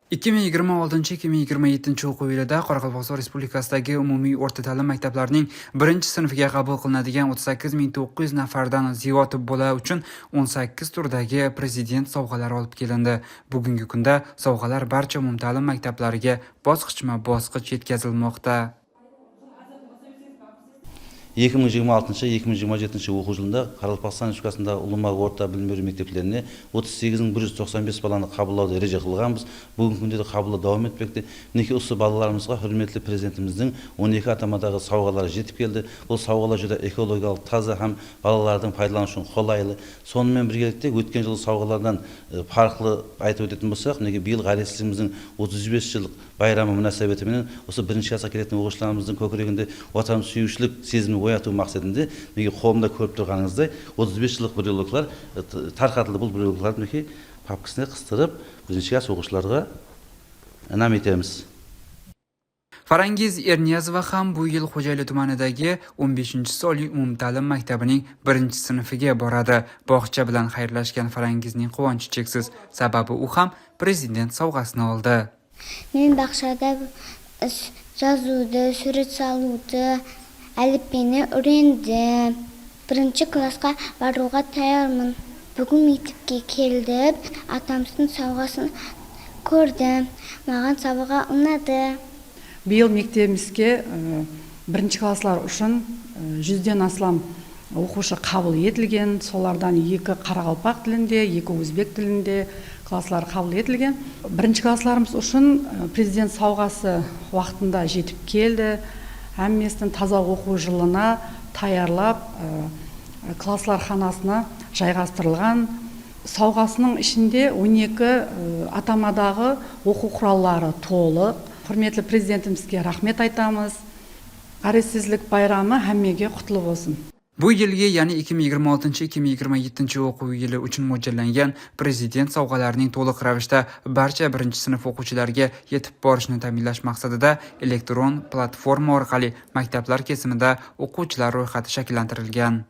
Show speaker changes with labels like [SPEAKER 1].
[SPEAKER 1] 2026-2027 o'quv yilida Qoraqalpog'iston Respublikasidagi umumiy o'rta ta'lim maktablarining 1-sinfiga qabul qilinadigan 38.900 nafardan ziyod bola uchun 18 turdagi prezident sovg'alari olib kelindi. Bugungi kunda sovg'alar barcha umumta'lim maktablariga bosqichma-bosqich yetkazilmoqda.
[SPEAKER 2] 2026-2027 o'quv yılında Qoraqalpog'iston Respublikasında ulama o'rta bilim berу mekteplerine 38.195 balаны қабылдауды ереже қылғанбыз. Бүгінгі күнде де қабылдау davam etmekте. Мінекей осы балаларымызға hürmetli президентіміздің 12 атамадағы сауғалары жетіп келді. Бұл сауғалар жүре экологиялық таза һәм балалардың пайдалану үшін қолайлы. Сонымен біргелікте өткен жылғы сауғалардан farklı айтып өтетін болсақ, мінекей биыл ғалесіміздің 35 жылдық байрамы мünәсәбетімен осы бірінші классқа келетін оқушыларымыздың көкірегінде отансүйгіштік сезімін ояту мақсатында неге қолымда көріп тұрғаныңыздай 35 жылдық брелоклар тарқатылды. Бұл брелокларды мінекей папкасына қыстырып бірінші класс оқушыларға инам етеміз.
[SPEAKER 1] Farangiz Erniyazova ham bu yil Xo'jayli tumanidagi 15-oliy umumta'lim maktabining 1-sinfiga boradi. Bog'cha bilan xayrlashgan Farangizning quvonchi cheksiz, sababi u ham prezident sovg'asini oldi.
[SPEAKER 3] Men bog'chada yozuvdi, surat soluvdi, әліппені öğrendim. 1-klassga baruga tayyorman. Bugun mektepke keldim, atamsının sovg'asini ko'rdim. Mаған sovg'a unadi.
[SPEAKER 4] Биыл мектебімізге 1-класслар үшін 100-ден астам оқушы қабыл етілген. Солардан 2 қарақалпақ тілінде, 2 өзбек тілінде класслар қабыл етілген. 1-классларымыз үшін президент сауғасы уақытында жетіп келді. Әмместің таза оқу жылына таярлап класслар ханасына жайғастырылған. Сауғасының ішінде 12 атамадағы оқу құраллары толық. Құрметлі президентімізге рахмет айтамыз. Қаресізлік байрамы әммеге құтлы болсын.
[SPEAKER 1] Bu yilgi, ya'ni 2026-2027 o'quv yili uchun mo'ljallangan prezident sovg'alarining to'liq ravishda barcha 1-sinf o'quvchilariga yetib borishni ta'minlash maqsadida elektron platforma orqali maktablar kesimida o'quvchilar ro'yxati shakllantirilgan.